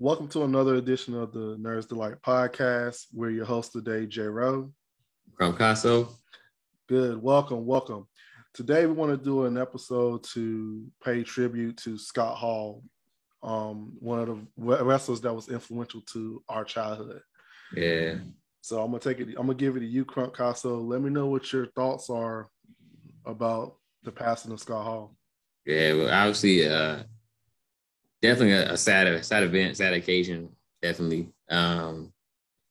Welcome to another edition of the Nerds Delight podcast. We're your host today, J. Rowe. From Caso. Good. Welcome. Today we want to do an episode to pay tribute to Scott Hall, one of the wrestlers that was influential to our childhood. Yeah. So I'm gonna give it to you, Crunk Caso. Let me know what your thoughts are about the passing of Scott Hall. Yeah, well, obviously, definitely a sad event, sad occasion. Definitely. I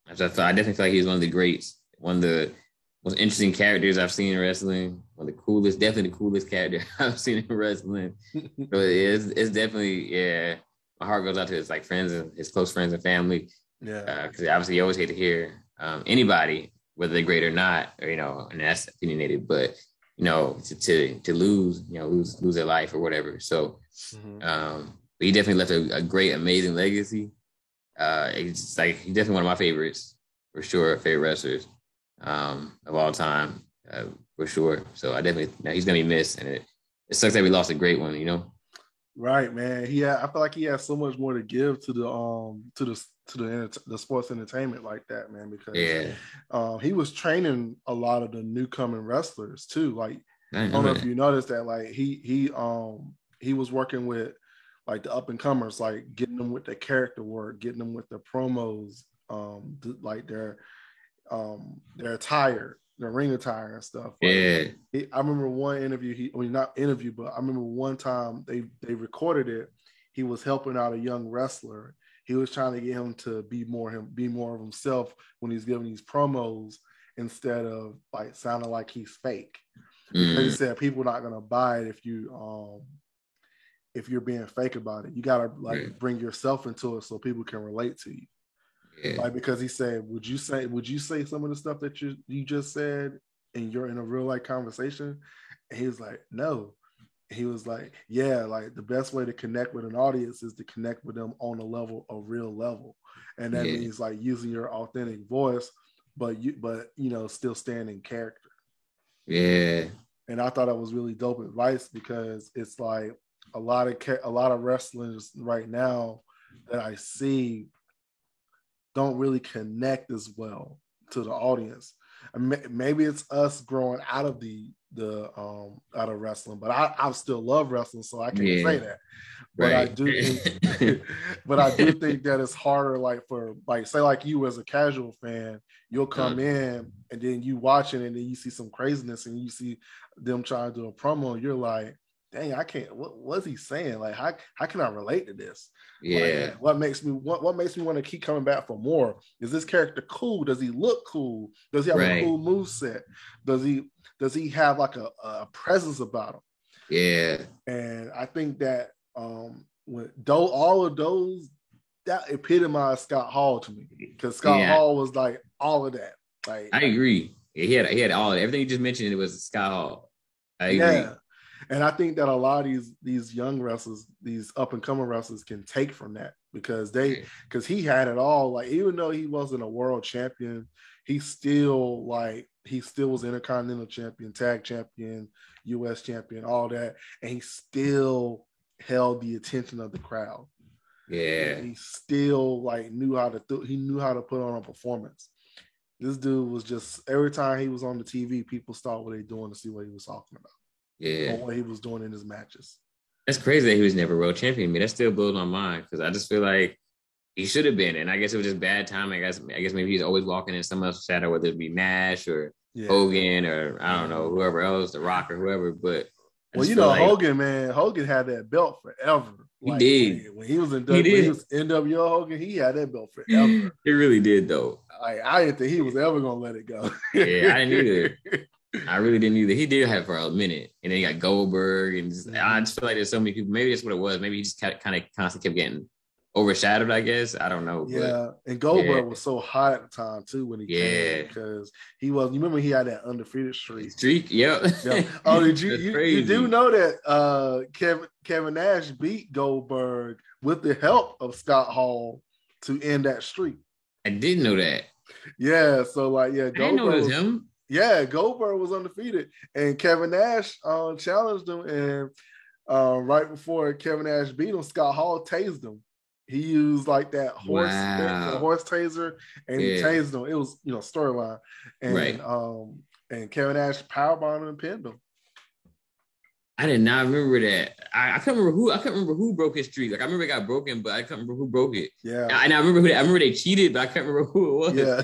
definitely feel like he's one of the greats, one of the most interesting characters I've seen in wrestling. One of the coolest, definitely the coolest character I've seen in wrestling. So it's definitely, yeah. My heart goes out to his friends and his close friends and family. Yeah, because obviously you always hate to hear anybody, whether they're great or not, or and that's opinionated, but to lose, lose their life or whatever. So, but he definitely left a great, amazing legacy. It's like he's definitely one of my favorites for sure, favorite wrestlers of all time for sure. So he's gonna be missed, and it sucks that we lost a great one. Right, man. I feel like he has so much more to give to the sports entertainment like that, man. Because he was training a lot of the newcoming wrestlers too. Like, I don't know if you noticed that. Like, he was working with like the up and comers, like getting them with the character work, getting them with the promos, like their attire, the ring attire and stuff. Like, I remember one interview. Not interview, but I remember one time they recorded it. He was helping out a young wrestler. He was trying to get him to be more of himself when he's giving these promos instead of like sounding like he's fake. Because he said people are not gonna buy it if you're being fake about it. You gotta bring yourself into it so people can relate to you. Yeah. Like, because he said, would you say some of the stuff that you just said and you're in a real life conversation? And he was like, no. He was like, yeah, like the best way to connect with an audience is to connect with them on a real level. And that means like using your authentic voice, but still staying in character. Yeah. And I thought that was really dope advice, because it's like a lot of wrestlers right now that I see don't really connect as well to the audience. Maybe it's us growing out of out of wrestling, but I still love wrestling, so I can't say that. But I do think, that it's harder. Like say like you as a casual fan, you'll come in and then you watch it and then you see some craziness and you see them trying to do a promo. And you're like, dang, I can't. What's he saying? Like, how can I relate to this? Yeah. Like, what makes me want to keep coming back for more? Is this character cool? Does he look cool? Does he have a cool moveset? Does he have like a presence about him? Yeah. And I think that all of those, that epitomized Scott Hall to me, because Scott Hall was like all of that. Like, I agree. He had all of it. Everything you just mentioned. It was Scott Hall. I agree. Yeah. And I think that a lot of these young wrestlers, these up and coming wrestlers, can take from that, because he had it all. Like, even though he wasn't a world champion, he still was Intercontinental champion, tag champion, US champion, all that, and he still held the attention of the crowd. Yeah, and he still knew how to put on a performance. This dude was just, every time he was on the TV, people stopped what they doing to see what he was talking about. Yeah, or what he was doing in his matches. That's crazy that he was never world champion. I mean, that still blows my mind, because I just feel like he should have been, and I guess it was just bad timing. I guess maybe he's always walking in someone else's shadow, whether it be Nash or Hogan or I don't know, whoever else, The Rock or whoever. But Hogan, man, Hogan had that belt forever. He did. When he was in NWO Hogan, he had that belt forever. He really did, though. I didn't think he was ever gonna let it go. Yeah, I didn't either. I really didn't either. He did have for a minute, and then he got Goldberg, and I just feel like there's so many people. Maybe that's what it was. Maybe he just kind of constantly kept getting overshadowed, I guess. I don't know. Yeah, and Goldberg was so hot at the time too when he came, because he was. You remember he had that undefeated streak. Yeah. Oh, did you do know that Kevin Nash beat Goldberg with the help of Scott Hall to end that streak? I didn't know that. Yeah, so Goldberg, I didn't know it was him. Yeah, Goldberg was undefeated, and Kevin Nash challenged him, and right before Kevin Nash beat him, Scott Hall tased him. He used like that Wow. horse taser, and he tased him. It was storyline, Right. And Kevin Nash powerbombed him and pinned him. I did not remember that. I couldn't remember who broke his streak. Like I remember it got broken, but I couldn't remember who broke it. Yeah. And I remember I remember they cheated, but I couldn't remember who it was. Yeah.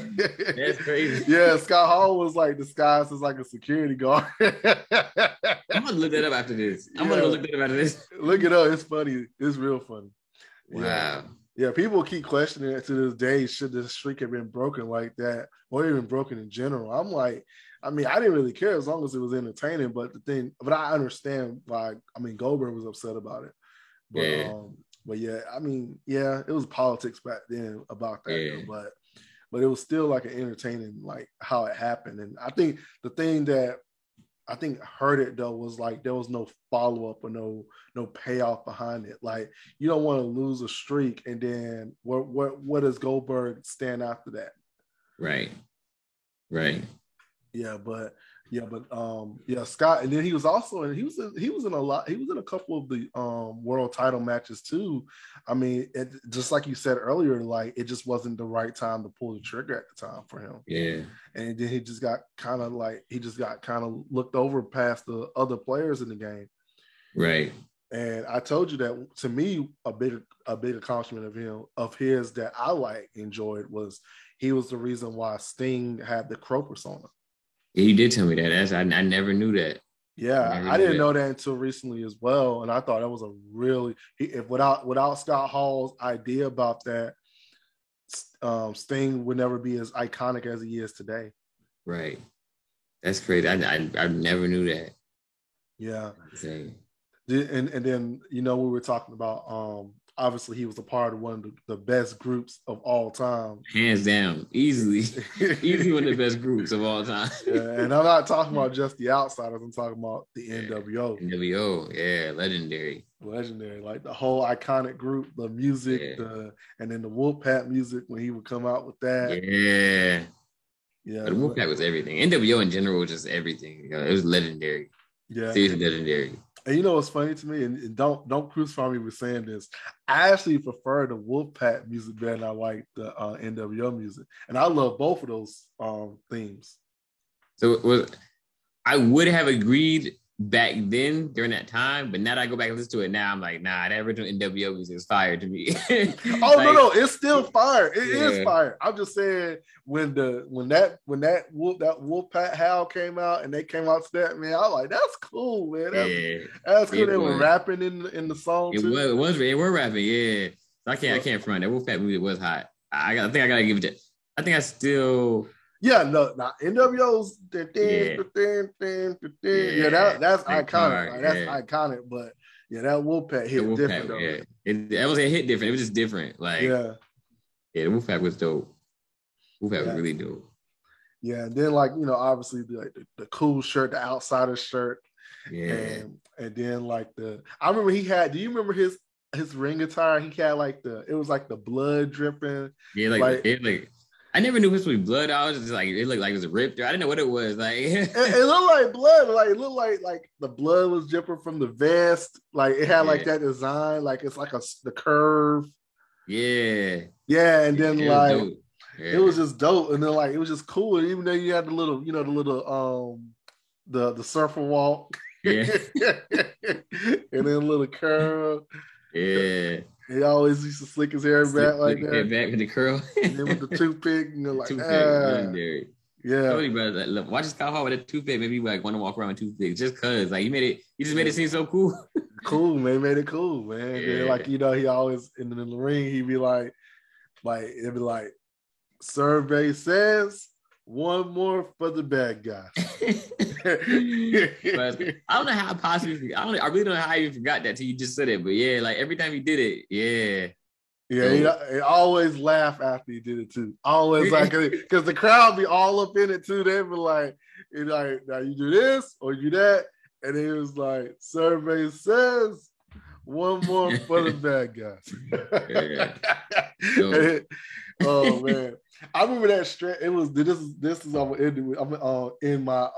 That's crazy. Yeah, Scott Hall was like disguised as like a security guard. I'm gonna look that up after this. I'm gonna look that up after this. Look it up. It's funny. It's real funny. Wow. Yeah, people keep questioning it to this day. Should this streak have been broken like that, or even broken in general? I'm like, I mean, I didn't really care as long as it was entertaining. But I understand why. I mean, Goldberg was upset about it. But I mean, it was politics back then about that. But it was still like an entertaining, like how it happened. And I think the thing that I think hurt it though was like there was no follow up or no payoff behind it. Like you don't want to lose a streak and then what does Goldberg stand after that? Right. Scott, and then he was also he was in a couple of the world title matches too. I mean, just like you said earlier, like it just wasn't the right time to pull the trigger at the time for him. Yeah. And then he just got kind of looked over past the other players in the game. Right. And I told you that to me, a big accomplishment of his that I enjoyed was he was the reason why Sting had the Crow persona. Yeah, you did tell me that. I never knew that. Yeah, I didn't know that until recently as well, and I thought that was a really without Scott Hall's idea about that, Sting would never be as iconic as he is today. Right, that's crazy. I never knew that. Yeah, and then we were talking about obviously he was a part of one of the best groups of all time. Hands down, easily one of the best groups of all time. Yeah, and I'm not talking about just the Outsiders. I'm talking about the NWO. NWO, yeah, legendary. Like the whole iconic group, the music, and then the Wolfpack music when he would come out with that. Yeah. But the Wolfpack was everything. NWO in general was just everything. It was legendary. Yeah, seriously legendary. And you know what's funny to me, and don't crucify me with saying this, I actually prefer the Wolfpack music better than I like the NWO music, and I love both of those themes. So I would have agreed back then during that time, but now that I go back and listen to it now, I'm like, nah, that original NWO music is fire to me. No, it's still fire. It is fire. I'm just saying when that Wolfpack Howl came out and they came out to that, man, I was like, that's cool, man. That's cool. They were rapping in the song too. They were rapping, yeah. I can't front that Wolfpack music was hot. I think I gotta give it to. I think I still. Yeah, NWO's that's iconic. That's iconic, but that Wolfpack hit different though. Yeah. It wasn't hit different. It was just different. The Wolfpack was dope. Wolfpack was really dope. Yeah, and then obviously the cool shirt, the Outsider shirt. Yeah. And then I remember he had, do you remember his ring attire? He had it was like the blood dripping. Yeah, I never knew this was blood. I was just it looked like it was ripped. I didn't know what it was. It looked like blood. It looked like the blood was dripping from the vest. It had that design. It's the curve. Yeah. Yeah, and then it was just dope. And then it was just cool. And even though you had the little, the surfer walk. Yeah. And then a little curl. Yeah. He always used to slick his hair back like that. Back with the curl. And then with the toothpick, legendary. Yeah. Look, watch Scott Hall with a toothpick. Maybe you want to walk around with toothpicks just cause. You just made it seem so cool. Cool, man. Made it cool, man. Yeah. Then, he always in the ring, he'd be it'd be survey says one more for the bad guy. But I don't know how possibly. I really don't know how you forgot that till you just said it. But every time he did it, he always laugh after he did it too. Always because the crowd be all up in it too. They be now you do this or you do that, and it was survey says one more for the bad guys. Oh man. I remember that stretch. It was this is I'm in my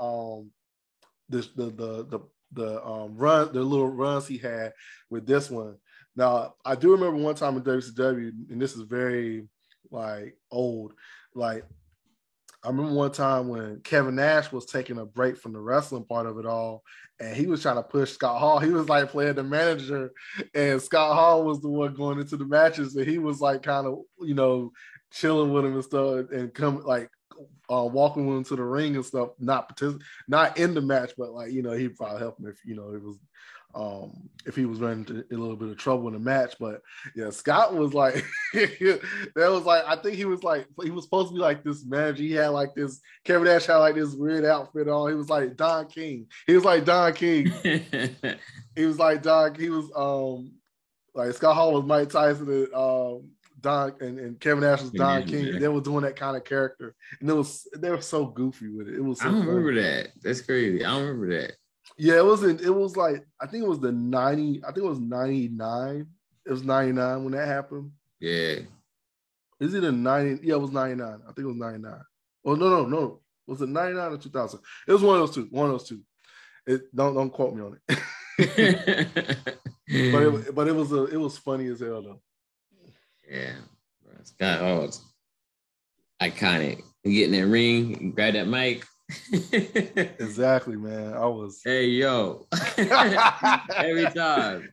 the run, the little runs he had with this one. Now, I do remember one time in WCW, and this is very like old. Like, I remember one time when Kevin Nash was taking a break from the wrestling part of it all, and he was trying to push Scott Hall. He was like playing the manager, and Scott Hall was the one going into the matches, and he was like kind of, you know, chilling with him and stuff, and come like walking with him to the ring and stuff. Not in the match, but like, you know, he'd probably help him if, you know, it was if he was running into a little bit of trouble in the match. But yeah, Scott was like, that was like, I think he was supposed to be like this manager. He had like this, Kevin Nash had like this weird outfit on. He was like Don King. He was like Don King. He was like like Scott Hall was Mike Tyson, and Don and Kevin Nash was Don King. Yeah. They were doing that kind of character, and they were so goofy with it. It was. So I don't remember that. That's crazy. I don't remember that. Yeah, it was like, I think it was the 90. I think it was 99. It was 99 when that happened. Yeah. Is it a 90? Yeah, it was 99. I think it was 99. Well, no. Was it 99 or 2000? It was one of those two. Don't quote me on it. but it was funny as hell though. Yeah, Scott Hall's iconic. You get in that ring, you grab that mic. Exactly, man. I was. Hey, yo. Every time.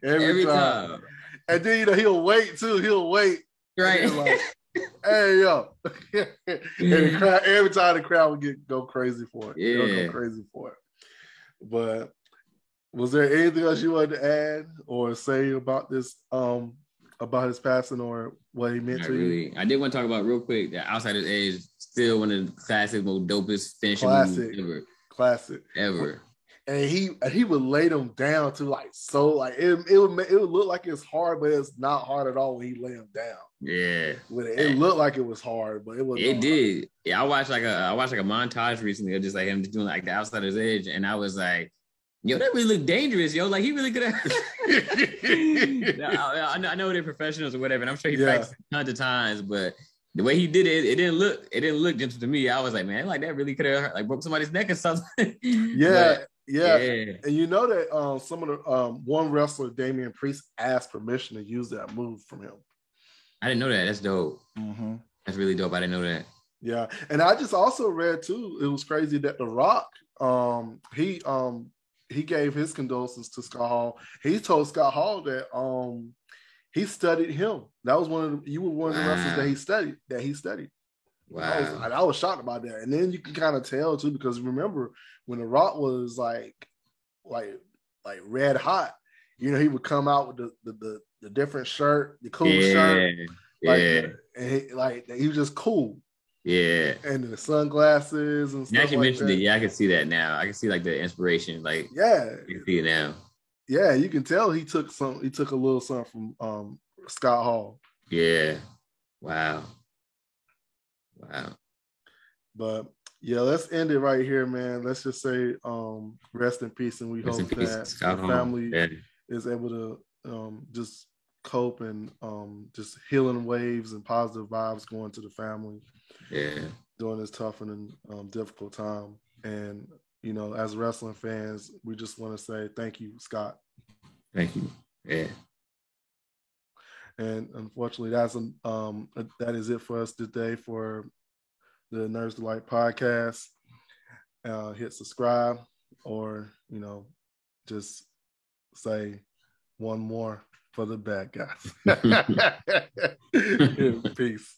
And then, you know, he'll wait too. He'll wait. Right. Like, hey, yo. And the crowd, every time the crowd would go crazy for it. Yeah. They'll go crazy for it. But was there anything else you wanted to add or say about this, about his passing or what he meant to you? I did want to talk about real quick that Outsider's Edge, still one of the classic, most dopest finishing moves ever. Classic. Ever. And he would lay them down to like, so like it would look like it's hard, but it's not hard at all when he lay them down. Yeah. It looked like it was hard, but it was. It did. Hard. Yeah, I watched like a montage recently of just like him just doing like the Outsider's Edge, and I was like, yo, that really looked dangerous, yo. Like, he really could have. I know they're professionals or whatever, and I'm sure he practiced tons of times, but the way he did it, it didn't look gentle to me. I was like, man, like that really could have like broke somebody's neck or something. Yeah. And you know that some of the one wrestler, Damian Priest, asked permission to use that move from him. I didn't know that. That's dope. Mm-hmm. That's really dope. I didn't know that. Yeah, and I just also read too. It was crazy that The Rock, he gave his condolences to Scott Hall. He told Scott Hall that he studied him. That was one of the wrestlers that he studied. Wow. I was shocked about that. And then you can kind of tell too, because remember when The Rock was like red hot, you know, he would come out with the different shirt, the cool shirt. And he was just cool. Yeah. And the sunglasses and stuff. You actually mentioned it. Yeah, I can see that now. I can see like the inspiration. Like, yeah. You can see it now. Yeah, you can tell he took a little something from Scott Hall. Yeah. Wow. But yeah, let's end it right here, man. Let's just say rest in peace, and we hope that the family is able to just cope and just healing waves and positive vibes going to the family. Yeah. During this tough and difficult time. And, you know, as wrestling fans, we just want to say thank you, Scott. Thank you. Yeah. And unfortunately, that is it for us today for the Nerds Delight podcast. Hit subscribe, or, you know, just say one more for the bad guys. Peace.